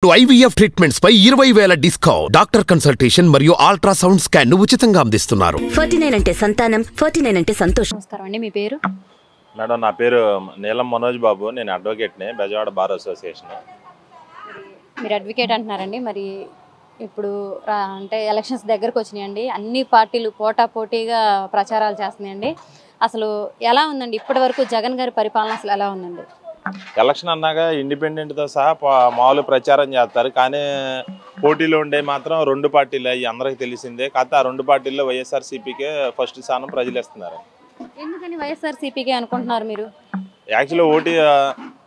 IVF treatments పై 20,000 discount. Doctor consultation మరియు ultrasound scan ను ఉచితంగా అందిస్తున్నారు. 49 అంటే సంతానం, 49 అంటే సంతోషం. నమస్కారం అండి, మీ పేరు? మేడం, నా పేరు నీలం మనోజ్ బాబు. నేను అడ్వకేట్ని, బెజవాడ బార్ అసోసియేషన్. మీరు అడ్వకేట్ అంటున్నారండి. మరి ఇప్పుడు అంటే ఎలక్షన్స్ దగ్గరకు వచ్చినాయండి. అన్ని పార్టీలు పోటాపోటీగా ప్రచారాలు చేస్తున్నాయండి. అసలు ఎలా ఉందండి ఇప్పటి వరకు జగన్ గారి పరిపాలన? అసలు ఎలా ఉందండి? ఎలక్షన్ అన్నాక ఇండిపెండెంట్తో సహా మామూలు ప్రచారం చేస్తారు, కానీ పోటీలో ఉండే మాత్రం రెండు పార్టీలు అవి అందరికీ తెలిసిందే. కాకపోతే ఆ రెండు పార్టీల్లో వైఎస్ఆర్సీపీకే ఫస్ట్ స్థానం ప్రజలు ఇస్తున్నారు. ఎందుకని వైఎస్ఆర్సీపీకే అనుకుంటున్నారు మీరు? యాక్చువల్లీ ఓటీ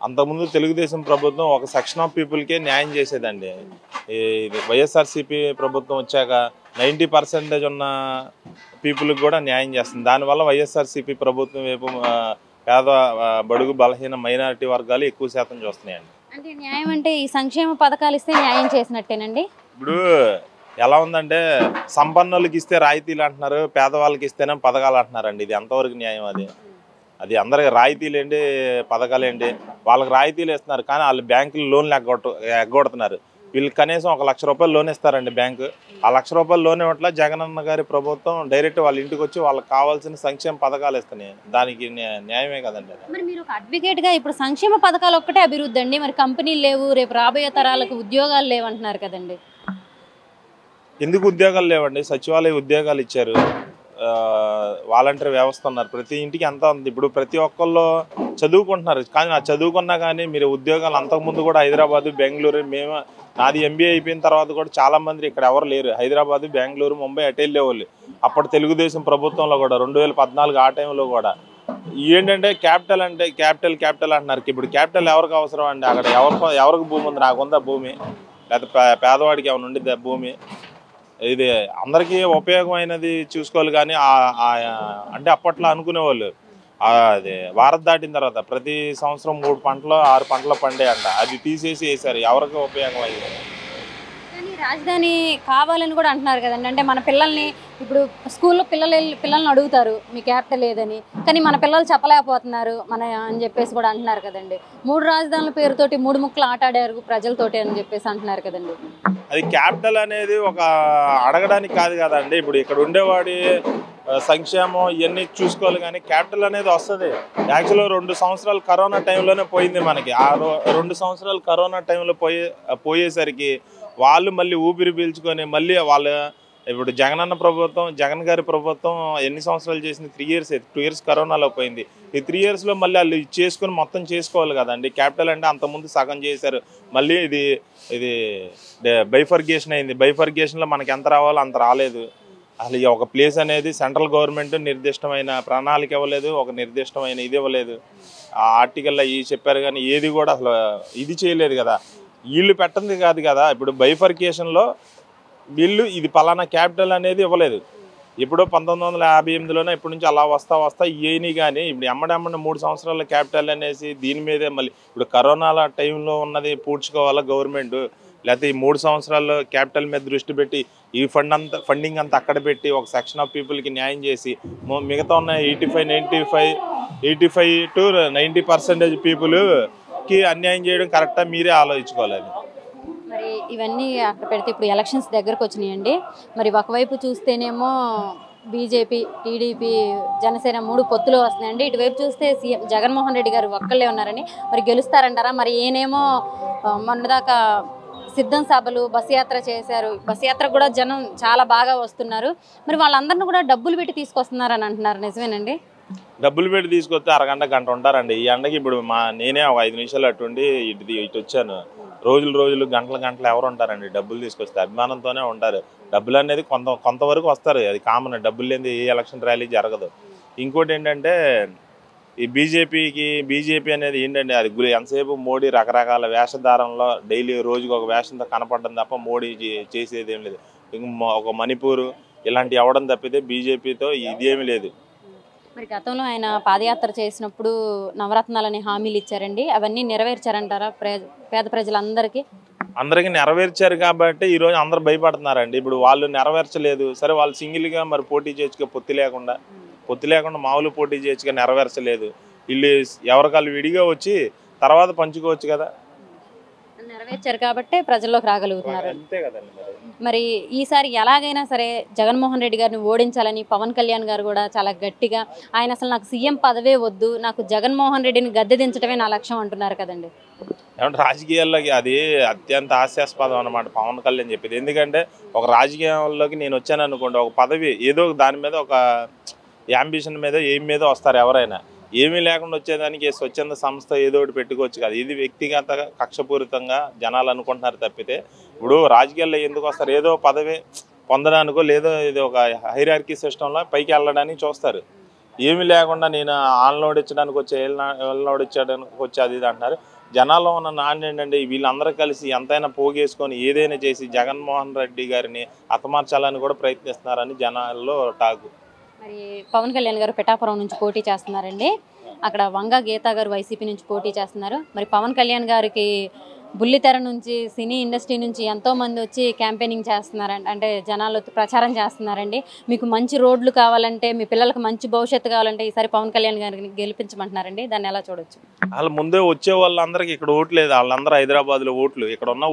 అంతకుముందు తెలుగుదేశం ప్రభుత్వం ఒక సెక్షన్ ఆఫ్ పీపుల్కే న్యాయం చేసేదండి. ఈ వైఎస్ఆర్సీపీ ప్రభుత్వం వచ్చాక 90% ఉన్న పీపుల్కి కూడా న్యాయం చేస్తుంది. దానివల్ల వైఎస్ఆర్సీపీ ప్రభుత్వం వైపు పేద, బడుగు, బలహీన మైనారిటీ వర్గాలు ఎక్కువ శాతం చూస్తున్నాయండి. అంటే న్యాయం అంటే ఈ సంక్షేమ పథకాలు ఇస్తే న్యాయం చేసినట్టేనండి? ఇప్పుడు ఎలా ఉందంటే, సంపన్నులకి ఇస్తే రాయితీలు అంటున్నారు, పేదవాళ్ళకి ఇస్తేనే పథకాలు అంటున్నారండి. ఇది ఎంతవరకు న్యాయం? అది అందరికి రాయితీలు ఏంటి, పథకాలు ఏంటి? వాళ్ళకి రాయితీలు ఇస్తున్నారు, కానీ వాళ్ళు బ్యాంకులు లోన్లు ఎగ్గొడుతున్నారు. వీళ్ళకి కనీసం 1 లక్ష రూపాయలు లోన్ ఇస్తారండి బ్యాంకు. ఆ 1 లక్ష రూపాయలు లోన్ ఇవ్వట్లా. జగనన్న గారి ప్రభుత్వం డైరెక్ట్ వాళ్ళ ఇంటికి వచ్చి వాళ్ళకి కావాల్సిన సంక్షేమ పథకాలు ఇస్తున్నాయి. దానికి న్యాయమే కదండి. మరి మీరు ఒక అడ్వకేట్గా ఇప్పుడు సంక్షేమ పథకాలు ఒక్కటే అభివృద్ధి అండి, మరి కంపెనీలు లేవు, రేపు రాబోయే తరాలకు ఉద్యోగాలు లేవంటున్నారు కదండి? ఎందుకు ఉద్యోగాలు లేవండి? సచివాలయ ఉద్యోగాలు ఇచ్చారు, వాలంటీర్ వ్యవస్థ ఉన్నారు, ప్రతి ఇంటికి ఎంత ఉంది. ఇప్పుడు ప్రతి ఒక్కళ్ళు చదువుకుంటున్నారు, కానీ ఆ చదువుకున్నా కానీ మీరు ఉద్యోగాలు అంతకుముందు కూడా హైదరాబాదు, బెంగళూరు, నాది MBA అయిపోయిన తర్వాత కూడా చాలామంది ఇక్కడ ఎవరు లేరు. హైదరాబాదు, బెంగళూరు, ముంబై అటు వెళ్ళేవాళ్ళు. అప్పటి తెలుగుదేశం ప్రభుత్వంలో కూడా 2014 ఆ టైంలో కూడా ఏంటంటే క్యాపిటల్ అంటే క్యాపిటల్ అంటున్నారు. ఇప్పుడు క్యాపిటల్ ఎవరికి అవసరం అండి? అక్కడ ఎవరికి భూమి ఉంది? నాకుందా భూమి? లేకపోతే పేదవాడికి ఏమైనా ఉండిద్దా భూమి? ఇది అందరికీ ఉపయోగమైనది చూసుకోవాలి. కానీ అంటే అప్పట్లో అనుకునేవాళ్ళు అది వారం దాటిన తర్వాత ప్రతి సంవత్సరం 3 పంటలు 6 పంటలు పండే అంట. అది తీసేసి వేసారు. ఎవరికి ఉపయోగం అయ్యింది? కానీ రాజధాని కావాలని కూడా అంటున్నారు కదండి. అంటే మన పిల్లల్ని ఇప్పుడు స్కూల్లో పిల్లల్ని అడుగుతారు మీ క్యాపిటల్ ఏదని, కానీ మన పిల్లలు చెప్పలేకపోతున్నారు అని చెప్పేసి కూడా అంటున్నారు కదండి. 3 రాజధానుల పేరుతోటి 3 ముక్కలు ఆట ఆడారు ప్రజలతోటి అని చెప్పేసి అంటున్నారు కదండి. అది క్యాపిటల్ అనేది ఒక అడగడానికి కాదు కదండి. ఇప్పుడు ఇక్కడ ఉండేవాడి సంక్షేమం ఇవన్నీ చూసుకోవాలి, కానీ క్యాపిటల్ అనేది వస్తుంది. యాక్చువల్గా 2 సంవత్సరాలు కరోనా టైంలోనే పోయింది మనకి. ఆ 2 సంవత్సరాలు కరోనా టైంలో పోయేసరికి వాళ్ళు మళ్ళీ ఊపిరి పీల్చుకొని మళ్ళీ వాళ్ళు ఇప్పుడు జగన్ గారి ప్రభుత్వం ఎన్ని సంవత్సరాలు చేసింది? 3 ఇయర్స్. 2 ఇయర్స్ కరోనాలో పోయింది. ఈ 3 ఇయర్స్లో మళ్ళీ వాళ్ళు చేసుకుని మొత్తం చేసుకోవాలి కదండి. క్యాపిటల్ అంటే అంతకుముందు సగం చేశారు, మళ్ళీ ఇది బైఫర్గేషన్ అయింది. బైఫర్గేషన్లో మనకి ఎంత రావాలో అంత రాలేదు. అసలు ఒక ప్లేస్ అనేది సెంట్రల్ గవర్నమెంట్ నిర్దిష్టమైన ప్రణాళిక ఇవ్వలేదు, ఒక నిర్దిష్టమైన ఇది ఇవ్వలేదు. ఆ ఆర్టికల్లో ఇవి చెప్పారు, కానీ ఏది కూడా అసలు ఇది చేయలేదు కదా. వీళ్ళు పెట్టింది కాదు కదా. ఇప్పుడు బైఫర్కేషన్లో వీళ్ళు ఇది పలానా క్యాపిటల్ అనేది ఇవ్వలేదు. ఇప్పుడు 1958లోనే ఇప్పటి నుంచి అలా వస్తా ఇవన్నీ, కానీ ఇప్పుడు ఎమ్మడెమ్మడి 3 సంవత్సరాల క్యాపిటల్ అనేసి దీని మీదే మళ్ళీ ఇప్పుడు కరోనాల టైంలో ఉన్నది పూడ్చుకోవాలా గవర్నమెంట్, లేకపోతే ఈ 3 సంవత్సరాల్లో క్యాపిటల్ మీద దృష్టి పెట్టి ఈ ఫండింగ్ అంతా అక్కడ పెట్టి ఒక సెక్షన్ ఆఫ్ పీపుల్కి న్యాయం చేసి మిగతా ఉన్న 85 to 90% పీపుల్కి అన్యాయం చేయడం కరెక్టా? మీరే ఆలోచించుకోవాలి. మరి ఇవన్నీ అక్కడ పెడితే ఇప్పుడు ఎలక్షన్స్ దగ్గరకు వచ్చినాయండి. మరి ఒకవైపు చూస్తేనేమో బీజేపీ, టీడీపీ, జనసేన 3 పొత్తులు వస్తున్నాయండి. ఇటువైపు చూస్తే సీఎం జగన్మోహన్ రెడ్డి గారు ఒక్కళ్ళే ఉన్నారని, మరి గెలుస్తారంటారా? మరి ఈయనేమో మొన్నదాకా సిద్ధం సభలు, బస్ యాత్ర చేశారు. బస్ యాత్ర కూడా జనం చాలా బాగా వస్తున్నారు. మరి వాళ్ళందరినీ కూడా డబ్బులు పెట్టి తీసుకొస్తున్నారని అంటున్నారు, నిజమేనండి? డబ్బులు పెట్టి తీసుకొస్తే అరగంట గంట ఉంటారండి. ఈ ఎండకి ఇప్పుడు నేనే ఒక 5 నిమిషాలు అటుండి ఇటు వచ్చాను. రోజులు గంటలు ఎవరు ఉంటారండి? డబ్బులు తీసుకొస్తే అభిమానంతోనే ఉంటారు. డబ్బులు అనేది కొంతవరకు వస్తారు, అది కామన్. డబ్బులు లేని ఏ ఎలక్షన్ ర్యాలీ జరగదు. ఇంకోటి ఏంటంటే ఈ బీజేపీ అనేది ఏంటంటే అది ఎంతసేపు మోడీ రకరకాల వేషధారంలో డైలీ రోజుకి ఒక వేషంతో కనపడడం తప్ప మోడీ చేసేది ఏం లేదు. ఒక మణిపూర్ ఇలాంటి అవ్వడం తప్పితే బీజేపీతో ఇదేమీ లేదు. మరి గతంలో ఆయన పాదయాత్ర చేసినప్పుడు నవరత్నాలని హామీలు ఇచ్చారండి, అవన్నీ నెరవేర్చారంటారా? పేద ప్రజలందరికీ నెరవేర్చారు కాబట్టి ఈరోజు అందరూ భయపడుతున్నారండి. ఇప్పుడు వాళ్ళు నెరవేర్చలేదు, సరే వాళ్ళు సింగిల్గా మరి పోటీ చేయొచ్చుగా, పొత్తు లేకుండా మామూలు పోటీ చేయొచ్చుగా, నెరవేర్చలేదు. వీళ్ళు ఎవరికాళ్ళు విడిగా వచ్చి తర్వాత పంచుకోవచ్చు కదా. నెరవేర్చారు కాబట్టి ప్రజల్లోకి రాగలుగుతున్నారు. అంతే కదండి. మరి ఈసారి ఎలాగైనా సరే జగన్మోహన్ రెడ్డి గారిని ఓడించాలని పవన్ కళ్యాణ్ గారు కూడా చాలా గట్టిగా ఆయన అసలు నాకు సీఎం పదవే వద్దు, నాకు జగన్మోహన్ రెడ్డిని గద్దె దించడమే నా లక్ష్యం అంటున్నారు కదండి. ఏమంటే రాజకీయాల్లోకి అది అత్యంత హాస్యాస్పదం అన్నమాట పవన్ కళ్యాణ్ చెప్పేది. ఎందుకంటే ఒక రాజకీయాల్లోకి నేను వచ్చాను అనుకోండి, ఒక పదవి ఏదో దాని మీద ఒక యాంబిషన్ మీద ఏం మీద వస్తారు ఎవరైనా. ఏమీ లేకుండా వచ్చేదానికి స్వచ్ఛంద సంస్థ ఏదో ఒకటి పెట్టుకోవచ్చు కదా. ఇది వ్యక్తిగత కక్షపూరితంగా జనాలు అనుకుంటున్నారు తప్పితే ఇప్పుడు రాజకీయాల్లో ఎందుకు వస్తారు, ఏదో పదవి పొందడానికో లేదో ఇది ఒక హైరార్కీ సిస్టంలో పైకి వెళ్ళడానికి చూస్తారు. ఏమీ లేకుండా నేను ఆన్లోడించడానికి వచ్చి వెళ్ళోడించడానికి వచ్చి అది ఇది అంటున్నారు. జనాల్లో ఉన్న నాణ్యం ఏంటంటే వీళ్ళందరూ కలిసి ఎంతైనా పోగేసుకొని ఏదైనా చేసి జగన్మోహన్ రెడ్డి గారిని హతమార్చాలని కూడా ప్రయత్నిస్తున్నారని జనాల్లో టాక్. మరి పవన్ కళ్యాణ్ గారు పిఠాపురం నుంచి పోటీ చేస్తున్నారండి. అక్కడ వంగ గీతా గారు వైసీపీ నుంచి పోటీ చేస్తున్నారు. మరి పవన్ కళ్యాణ్ గారికి బుల్లితెర నుంచి సినీ ఇండస్ట్రీ నుంచి ఎంతోమంది వచ్చి క్యాంపెయినింగ్ చేస్తున్నారండి, అంటే జనాలు ప్రచారం చేస్తున్నారండి. మీకు మంచి రోడ్లు కావాలంటే, మీ పిల్లలకు మంచి భవిష్యత్తు కావాలంటే ఈసారి పవన్ కళ్యాణ్ గారిని గెలిపించమంటున్నారండి. దాన్ని ఎలా చూడొచ్చు? వాళ్ళు ముందే వచ్చే వాళ్ళందరికీ ఇక్కడ ఓటు లేదు, వాళ్ళందరూ హైదరాబాద్లో ఓట్లు. ఇక్కడ ఉన్న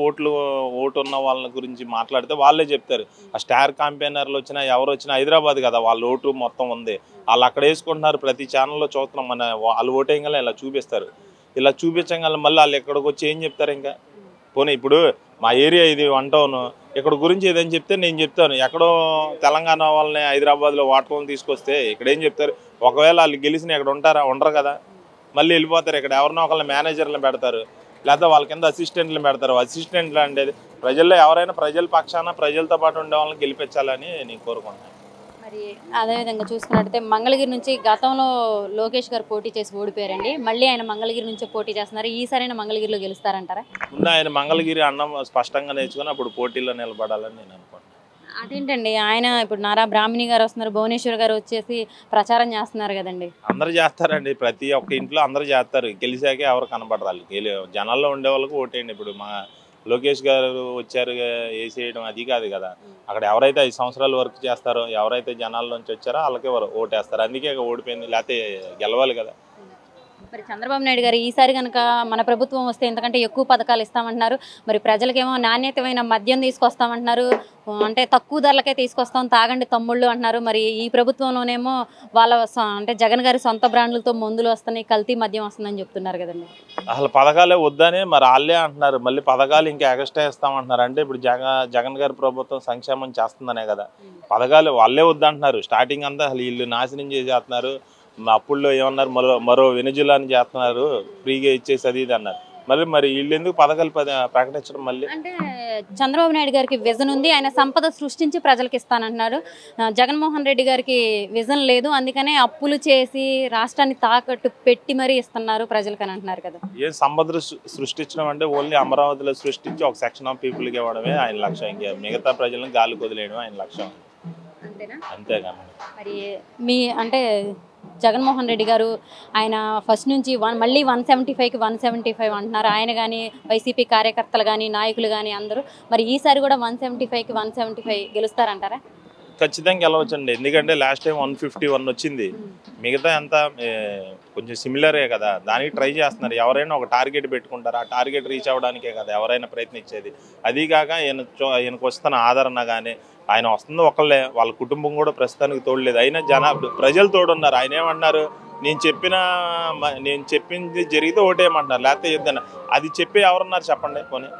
ఓటు ఉన్న వాళ్ళ గురించి మాట్లాడితే వాళ్ళే చెప్తారు. ఆ స్టార్ క్యాంపెయినర్లు వచ్చినా ఎవరు వచ్చినా హైదరాబాద్ కదా, వాళ్ళ ఓటు మొత్తం ఉంది. వాళ్ళు అక్కడ వేసుకుంటున్నారు. ప్రతి ఛానల్లో చూస్తున్నాం. మన వాళ్ళు ఓటేయగల ఇలా చూపిస్తారు. ఇలా చూపించగల మళ్ళీ వాళ్ళు ఎక్కడికి వచ్చి ఏం చెప్తారు? ఇంకా పోనీ ఇప్పుడు మా ఏరియా ఇది 1 టౌన్, ఇక్కడ గురించి ఏదని చెప్తే నేను చెప్తాను. ఎక్కడో తెలంగాణ వాళ్ళని హైదరాబాద్లో ఓటర్లను తీసుకొస్తే ఇక్కడ ఏం చెప్తారు? ఒకవేళ వాళ్ళు గెలిచిన ఇక్కడ ఉండరు కదా, మళ్ళీ వెళ్ళిపోతారు. ఇక్కడ ఎవరినో ఒకళ్ళని మేనేజర్లను పెడతారు, లేకపోతే వాళ్ళ కింద అసిస్టెంట్లు పెడతారు. అసిస్టెంట్లు అంటే ప్రజల్లో ఎవరైనా ప్రజల పక్షాన ప్రజలతో పాటు ఉండే వాళ్ళని గెలిపించాలని నేను కోరుకుంటున్నాను. మరి అదేవిధంగా చూసుకున్నట్టయితే మంగళగిరి నుంచి గతంలో లోకేష్ గారు పోటీ చేసి ఓడిపోయారండి. మళ్ళీ ఆయన మంగళగిరి నుంచి పోటీ చేస్తున్నారు. ఈసారైనా మంగళగిరిలో గెలుస్తారంటారా? ముందు ఆయన మంగళగిరి అన్నం స్పష్టంగా నేర్చుకుని అప్పుడు పోటీలో నిలబడాలని నేను అనుకుంటున్నాను. అదేంటండి, ఆయన ఇప్పుడు నారా బ్రాహ్మణి గారు వస్తున్నారు, భువనేశ్వర్ గారు వచ్చేసి ప్రచారం చేస్తున్నారు కదండి. అందరు చేస్తారండి, ప్రతి ఒక్క ఇంట్లో అందరు చేస్తారు. గెలిచాకే ఎవరు కనపడరు. జనాల్లో ఉండే వాళ్ళకి ఓటేయండి. ఇప్పుడు మా లోకేష్ గారు వచ్చారు వేసేయడం అది కాదు కదా. అక్కడ ఎవరైతే 5 సంవత్సరాలు వర్క్ చేస్తారో, ఎవరైతే జనాల్లోంచి వచ్చారో వాళ్ళకే ఓటేస్తారు. అందుకే ఓడిపోయింది, లేకపోతే గెలవాలి కదా. మరి చంద్రబాబు నాయుడు గారు ఈసారి కనుక మన ప్రభుత్వం వస్తే ఎందుకంటే ఎక్కువ పథకాలు ఇస్తామంటున్నారు. మరి ప్రజలకేమో నాణ్యతమైన మద్యం తీసుకొస్తామంటున్నారు, అంటే తక్కువ ధరలకే తీసుకొస్తాం, తాగండి తమ్ముళ్ళు అంటున్నారు. మరి ఈ ప్రభుత్వంలోనేమో వాళ్ళ అంటే జగన్ గారి సొంత బ్రాండ్లతో మందులు వస్తున్నాయి, కల్తీ మద్యం వస్తుందని చెప్తున్నారు కదండి. అసలు పథకాలే వద్దని మరి వాళ్ళే అంటున్నారు. మళ్ళీ పథకాలు ఇంకా ఎక్స్ట్రా ఇస్తామంటున్నారు. అంటే ఇప్పుడు జగన్ గారి ప్రభుత్వం సంక్షేమం చేస్తుందనే కదా. పథకాలు వాళ్ళే వద్దంటున్నారు. స్టార్టింగ్ అంతా అసలు వీళ్ళు నాశనం చేసేస్తున్నారు. అప్పుల్లో ఏమన్నారు, మరో వెనుజులాని చేస్తున్నారు, ఫ్రీగా ఇచ్చేసి అది ఇది అన్నారు. మరి వీళ్ళు ఎందుకు పథకాలు ప్రకటించడం? మళ్ళీ అంటే చంద్రబాబు నాయుడు గారికి విజన్ ఉంది, ఆయన సంపద సృష్టించి ప్రజలకు ఇస్తానంటున్నారు. జగన్మోహన్ రెడ్డి గారికి విజన్ లేదు, అందుకనే అప్పులు చేసి రాష్ట్రాన్ని తాకట్టు పెట్టి మరీ ఇస్తున్నారు ప్రజలకు అని అంటున్నారు కదా. ఏం సంపద సృష్టించడం అంటే ఓన్లీ అమరావతిలో సృష్టించి ఒక సెక్షన్ ఆఫ్ పీపుల్కి ఇవ్వడమే ఆయన లక్ష్యం. ఇంకా మిగతా ప్రజలను గాలికి వదిలేయడం ఆయన లక్ష్యం. అంతేగా. మరి మీ అంటే జగన్మోహన్ రెడ్డి గారు ఆయన ఫస్ట్ నుంచి మళ్ళీ 175కి 175 అంటున్నారు. ఆయన కానీ వైసీపీ కార్యకర్తలు కానీ నాయకులు కానీ అందరూ. మరి ఈసారి కూడా 175కి 175 గెలుస్తారంటారా? ఖచ్చితంగా గెలవచ్చండి. ఎందుకంటే లాస్ట్ టైం 151 వచ్చింది. మిగతా అంతా కొంచెం సిమిలరే కదా. దానికి ట్రై చేస్తున్నారు. ఎవరైనా ఒక టార్గెట్ పెట్టుకుంటారు. ఆ టార్గెట్ రీచ్ అవ్వడానికే కదా ఎవరైనా ప్రయత్నించేది. అది కాక ఈయనకు వస్తున్న ఆదరణ కానీ, ఆయన వస్తుంది ఒకళ్ళే, వాళ్ళ కుటుంబం కూడా ప్రస్తుతానికి తోడలేదు. అయినా ప్రజలు తోడున్నారు. ఆయన ఏమన్నారు, నేను చెప్పింది జరిగితే ఓటేయమంటున్నారు, లేకపోతే ఏదన్నా అది చెప్పి ఎవరున్నారు చెప్పండి పోనీ.